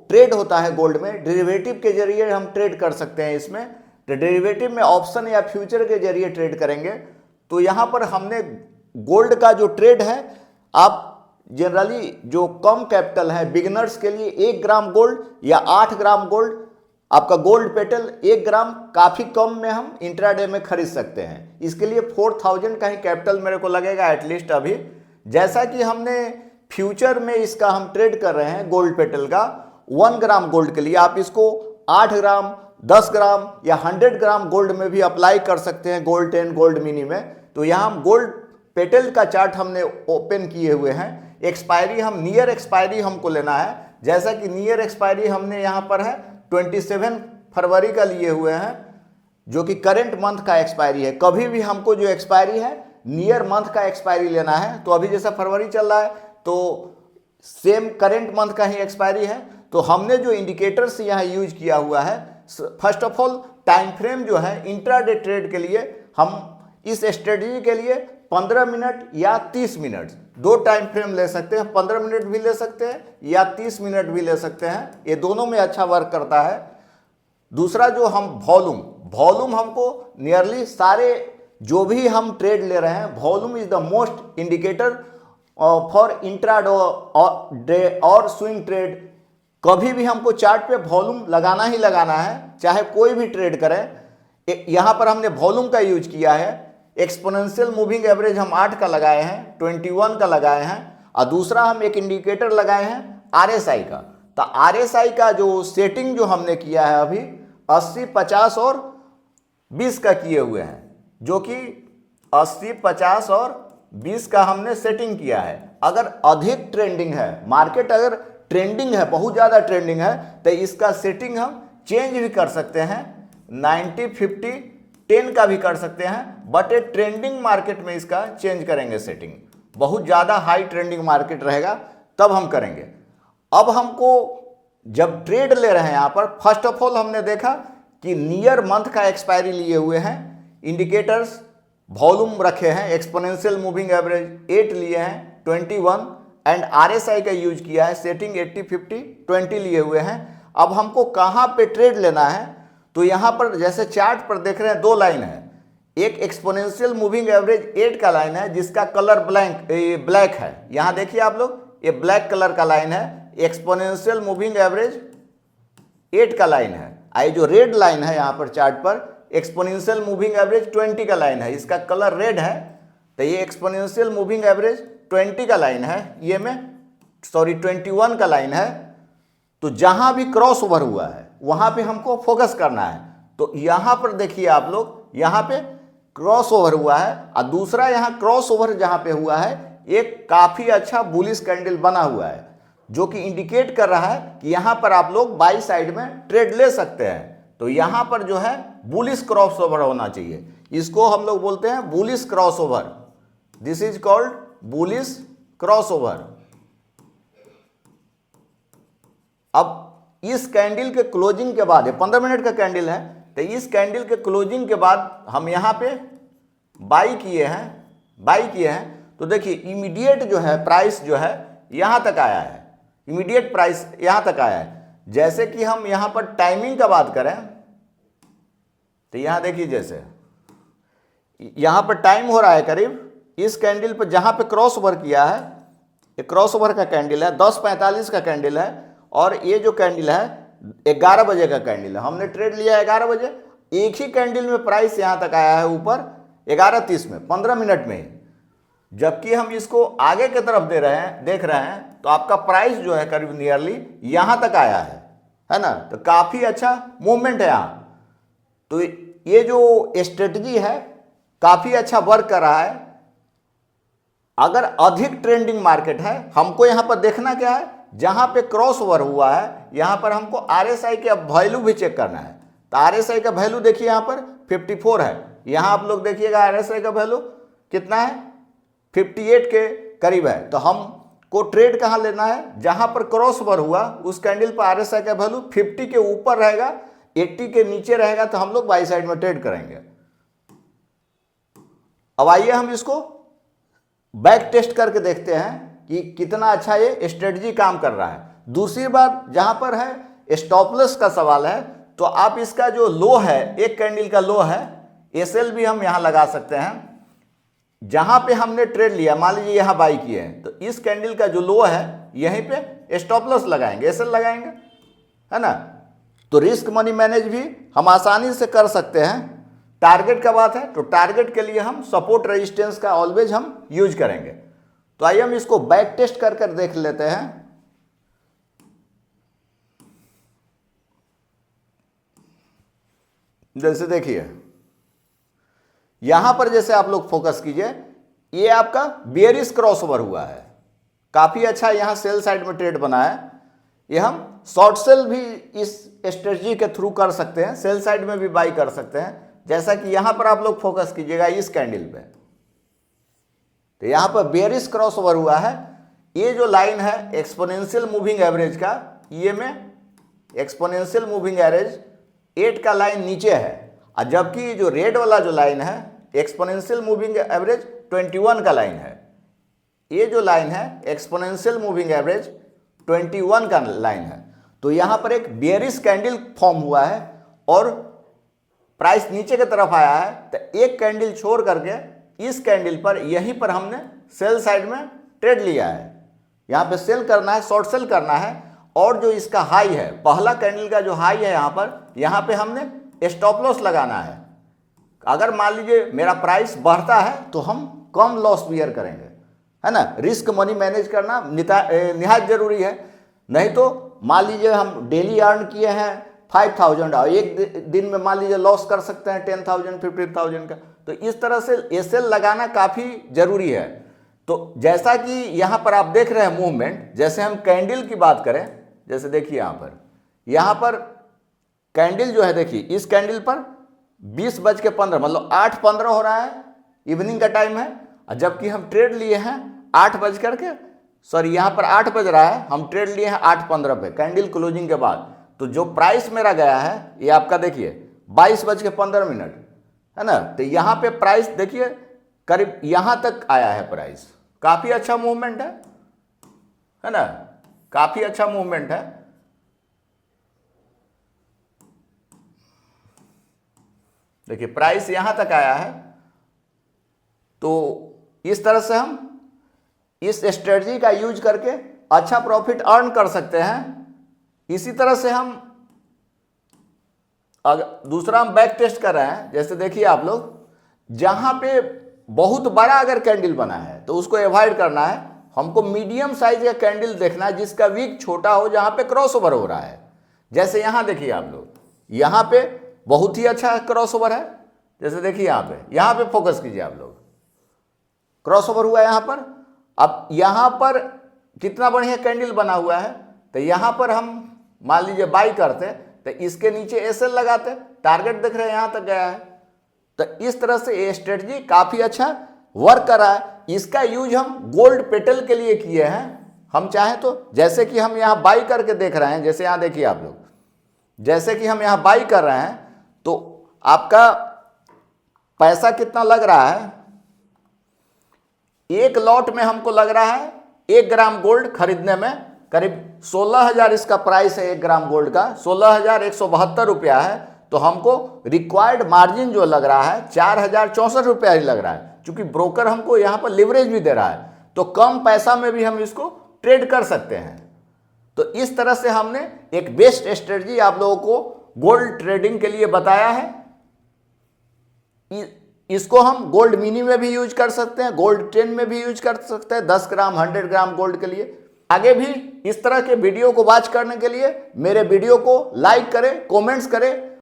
Trade होता है gold में, डेरिवेटिव के जरिए हम ट्रेड कर सकते हैं इसमें। तो डेरिवेटिव में ऑप्शन या फ्यूचर के जरिए ट्रेड करेंगे। तो यहाँ पर हमने गोल्ड का जो ट्रेड है, आप जनरली जो कम कैपिटल है बिगिनर्स के लिए 1 ग्राम गोल्ड या 8 ग्राम गोल्ड, आपका गोल्ड पेटल 1 ग्राम काफ़ी कम में हम इंट्राडे में खरीद सकते हैं। इसके लिए 4000 का ही कैपिटल मेरे को लगेगा एटलीस्ट अभी। जैसा कि हमने फ्यूचर में इसका हम ट्रेड कर रहे हैं गोल्ड पेटल का 1 ग्राम गोल्ड के लिए, आप इसको 8 ग्राम 10 ग्राम या 100 ग्राम गोल्ड में भी अप्लाई कर सकते हैं, गोल्ड 10 गोल्ड मिनी में। तो यहाँ हम गोल्ड पेटल का चार्ट हमने ओपन किए हुए हैं। एक्सपायरी हम नियर एक्सपायरी हमको लेना है, जैसा कि नियर एक्सपायरी हमने यहाँ पर है 27 फरवरी का लिए हुए हैं, जो कि करंट मंथ का एक्सपायरी है। कभी भी हमको जो एक्सपायरी है नियर मंथ का एक्सपायरी लेना है। तो अभी जैसा फरवरी चल रहा है तो सेम करंट मंथ का ही एक्सपायरी है। तो हमने जो इंडिकेटर्स यहाँ यूज किया हुआ है, first of all time frame जो है इंट्राडे ट्रेड के लिए हम इस स्ट्रेटजी के लिए 15 मिनट या 30 मिनट 2 टाइम फ्रेम ले सकते हैं। 15 मिनट भी ले सकते हैं या 30 मिनट भी ले सकते हैं, ये दोनों में अच्छा वर्क करता है। दूसरा जो हम वॉल्यूम हमको नियरली सारे जो भी हम ट्रेड ले रहे हैं, volume is the most indicator for intraday और स्विंग ट्रेड। कभी भी हमको चार्ट पे वॉल्यूम लगाना ही लगाना है, चाहे कोई भी ट्रेड करें। यहाँ पर हमने वॉल्यूम का यूज किया है। एक्सपोनेंशियल मूविंग एवरेज हम 8 का लगाए हैं, 21 का लगाए हैं, और दूसरा हम एक इंडिकेटर लगाए हैं RSI का। तो RSI का जो सेटिंग जो हमने किया है अभी 80, 50 और 20 का किए हुए हैं, जो कि 80, 50 और 20 का हमने सेटिंग किया है। अगर अधिक ट्रेंडिंग है मार्केट, अगर ट्रेंडिंग है, बहुत ज़्यादा ट्रेंडिंग है, तो इसका सेटिंग हम चेंज भी कर सकते हैं, 90, 50, 10 का भी कर सकते हैं। बट ए ट्रेंडिंग मार्केट में इसका चेंज करेंगे सेटिंग, बहुत ज़्यादा हाई ट्रेंडिंग मार्केट रहेगा तब हम करेंगे। अब हमको जब ट्रेड ले रहे हैं यहाँ पर, फर्स्ट ऑफ ऑल हमने देखा कि नियर मंथ का एक्सपायरी लिए हुए हैं, इंडिकेटर्स वॉल्यूम रखे हैं, एक्सपोनेंशियल मूविंग एवरेज 8 लिए हैं, 21 एंड RSI का यूज किया है, सेटिंग 80, 50, 20 लिए हुए हैं। अब हमको कहाँ पे ट्रेड लेना है, तो यहाँ पर जैसे चार्ट पर देख रहे हैं 2 लाइन है। एक एक्सपोनेंशियल मूविंग एवरेज 8 का लाइन है जिसका कलर ब्लैक है। यहाँ देखिए आप लोग, ये ब्लैक कलर का लाइन है, एक्सपोनेंशियल मूविंग एवरेज 8 का लाइन है। आई जो रेड लाइन है यहाँ पर चार्ट पर, एक्सपोनेंशियल मूविंग एवरेज 20 का लाइन है, इसका कलर रेड है। तो ये एक्सपोनेंशियल मूविंग एवरेज 20 का लाइन है, ये में 21 का लाइन है। तो जहां भी क्रॉस ओवर हुआ है वहां पे हमको फोकस करना है। तो यहां पर देखिए आप लोग, यहां पे क्रॉस ओवर हुआ है, और दूसरा यहां क्रॉस ओवर जहां पे हुआ है एक काफी अच्छा बुलिश कैंडल बना हुआ है, जो कि इंडिकेट कर रहा है कि यहां पर आप लोग बाई साइड में ट्रेड ले सकते हैं। तो यहां पर जो है बुलिश क्रॉस ओवर होना चाहिए, इसको हम लोग बोलते हैं bullish cross over. This is called bullish cross over. अब इस कैंडल के क्लोजिंग के बाद, 15 मिनट का कैंडल है, तो इस कैंडल के क्लोजिंग के बाद हम यहाँ पे बाई किए हैं। तो देखिए इमीडिएट जो है प्राइस जो है यहाँ तक आया है, इमीडिएट प्राइस यहाँ तक आया है। जैसे कि हम यहाँ पर टाइमिंग का बात करें तो यहाँ देखिए, जैसे यहाँ पर टाइम हो रहा है करीब, इस कैंडल पर जहाँ पे क्रॉस ओवर किया है, ये क्रॉस ओवर का कैंडल है, 10:45 का कैंडल है, और ये जो कैंडल है 11 बजे का कैंडल है। हमने ट्रेड लिया 11 बजे, एक ही कैंडल में प्राइस यहाँ तक आया है ऊपर 11:30 में, 15 मिनट में ही। जबकि हम इसको आगे की तरफ देख रहे हैं तो आपका प्राइस जो है करीब नियरली यहाँ तक आया है ना। तो काफ़ी अच्छा मूवमेंट है यहाँ। तो ये जो स्ट्रेटजी है काफ़ी अच्छा वर्क कर रहा है। अगर अधिक ट्रेंडिंग मार्केट है, हमको यहाँ पर देखना क्या है, जहाँ पे क्रॉस ओवर हुआ है यहाँ पर हमको RSI के वैल्यू भी चेक करना है। तो RSI का वैल्यू देखिए यहाँ पर 54 है, यहाँ आप लोग देखिएगा RSI का वैल्यू कितना है, 58 के करीब है। तो हमको ट्रेड कहाँ लेना है, जहाँ पर क्रॉस ओवर हुआ उस कैंडल पर RSI का वैल्यू 50 के ऊपर रहेगा, 80 के नीचे रहेगा, तो हम लोग बाई साइड में ट्रेड करेंगे। अब आइए हम इसको बैक टेस्ट करके देखते हैं कि कितना अच्छा ये स्ट्रेटजी काम कर रहा है। दूसरी बात, जहां पर है स्टॉप लॉस का सवाल है, तो आप इसका जो लो है, एक कैंडल का लो है, एसएल भी हम यहां लगा सकते हैं। जहां पे हमने ट्रेड लिया, मान लीजिए यहां बाई किए हैं, तो इस कैंडल का जो लो है यहीं पे स्टॉप लॉस लगाएंगे, एसएल लगाएंगे, है ना। तो रिस्क मनी मैनेज भी हम आसानी से कर सकते हैं। टारगेट का बात है, तो टारगेट के लिए हम सपोर्ट रेजिस्टेंस का ऑलवेज हम यूज करेंगे। तो आइए हम इसको बैक टेस्ट कर कर देख लेते हैं। जैसे देखिए यहां पर, जैसे आप लोग फोकस कीजिए, ये आपका बेयरिश क्रॉसओवर हुआ है, काफी अच्छा यहां सेल साइड में ट्रेड बना है। ये हम शॉर्ट सेल भी इस स्ट्रेटजी के थ्रू कर सकते हैं, सेल साइड में भी बाई कर सकते हैं। जैसा कि यहां पर आप लोग फोकस कीजिएगा इस कैंडल पे, तो यहां पर बेयरिश क्रॉसओवर हुआ है। ये जो लाइन है एक्सपोनेंशियल मूविंग एवरेज का, ये में एक्सपोनेंशियल मूविंग एवरेज 8 का लाइन नीचे है, और जबकि जो रेड वाला जो लाइन है एक्सपोनेंशियल मूविंग एवरेज 21 का लाइन है। ये जो लाइन है एक्सपोनेंशियल मूविंग एवरेज 21 का लाइन है। तो यहां पर एक बेयरिश कैंडल फॉर्म हुआ है और प्राइस नीचे की तरफ आया है, तो एक कैंडल छोड़ करके इस कैंडल पर, यहीं पर हमने सेल साइड में ट्रेड लिया है। यहां पे सेल करना है, शॉर्ट सेल करना है, और जो इसका हाई है, पहला कैंडल का जो हाई है यहां पे हमने स्टॉप लॉस लगाना है। अगर मान लीजिए मेरा प्राइस बढ़ता है तो हम कम लॉस बियर करेंगे, है ना। रिस्क मनी मैनेज करना निहायत जरूरी है। नहीं तो मान लीजिए हम डेली अर्न किए हैं 5000 और एक दिन में मान लीजिए लॉस कर सकते हैं 10,000 15,000 का। तो इस तरह से एसएल लगाना काफ़ी ज़रूरी है। तो जैसा कि यहाँ पर आप देख रहे हैं मूवमेंट, जैसे हम कैंडल की बात करें, जैसे देखिए यहाँ पर कैंडल जो है, देखिए इस कैंडल पर 20:15 मतलब 8:15 हो रहा है, इवनिंग का टाइम है, और जबकि हम ट्रेड लिए हैं 8 बज करके, सॉरी यहाँ पर 8 बज रहा है, हम ट्रेड लिए हैं 8:15 पे कैंडल क्लोजिंग के बाद। तो जो प्राइस मेरा गया है ये आपका देखिए 22:15, है ना। तो यहाँ पे प्राइस देखिए करीब यहाँ तक आया है प्राइस, काफ़ी अच्छा मूवमेंट है ना, काफ़ी अच्छा मूवमेंट है। देखिए प्राइस यहाँ तक आया है। तो इस तरह से हम इस स्ट्रेटजी का यूज करके अच्छा प्रॉफिट अर्न कर सकते हैं। इसी तरह से हम अगर दूसरा हम बैक टेस्ट कर रहे हैं, जैसे देखिए आप लोग, जहां पे बहुत बड़ा अगर कैंडल बना है तो उसको अवॉइड करना है। हमको मीडियम साइज का कैंडल देखना है जिसका वीक छोटा हो, जहां पे क्रॉसओवर हो रहा है। जैसे यहां देखिए आप लोग, यहां पे बहुत ही अच्छा क्रॉसओवर है। जैसे देखिए यहां पे फोकस कीजिए आप लोग, क्रॉसओवर हुआ है यहां पर। अब यहां पर कितना बढ़िया कैंडल बना हुआ है, तो यहां पर हम मान लीजिए बाई करते तो इसके नीचे एसएल लगाते, टारगेट देख रहे हैं यहां तक गया है। तो इस तरह से ये स्ट्रेटजी काफी अच्छा वर्क कर रहा है। इसका यूज हम गोल्ड पेटल के लिए किए हैं। हम चाहें तो, जैसे कि हम यहां बाई करके देख रहे हैं, जैसे यहां देखिए आप लोग, जैसे कि हम यहां बाई कर रहे हैं, तो आपका पैसा कितना लग रहा है, एक लॉट में हमको लग रहा है 1 ग्राम गोल्ड खरीदने में करीब 16,000 इसका प्राइस है। 1 ग्राम गोल्ड का 16,172 रुपया है। तो हमको रिक्वायर्ड मार्जिन जो लग रहा है 4,064 रुपया ही लग रहा है, क्योंकि ब्रोकर हमको यहाँ पर लिवरेज भी दे रहा है। तो कम पैसा में भी हम इसको ट्रेड कर सकते हैं। तो इस तरह से हमने एक बेस्ट स्ट्रेटजी आप लोगों को गोल्ड ट्रेडिंग के लिए बताया है। इसको हम गोल्ड मिनी में भी यूज कर सकते हैं, गोल्ड 10 में भी यूज कर सकते हैं, 10 ग्राम 100 ग्राम गोल्ड के लिए। आगे भी इस तरह के वीडियो को वॉच करने के लिए मेरे वीडियो को लाइक करें, कमेंट्स करें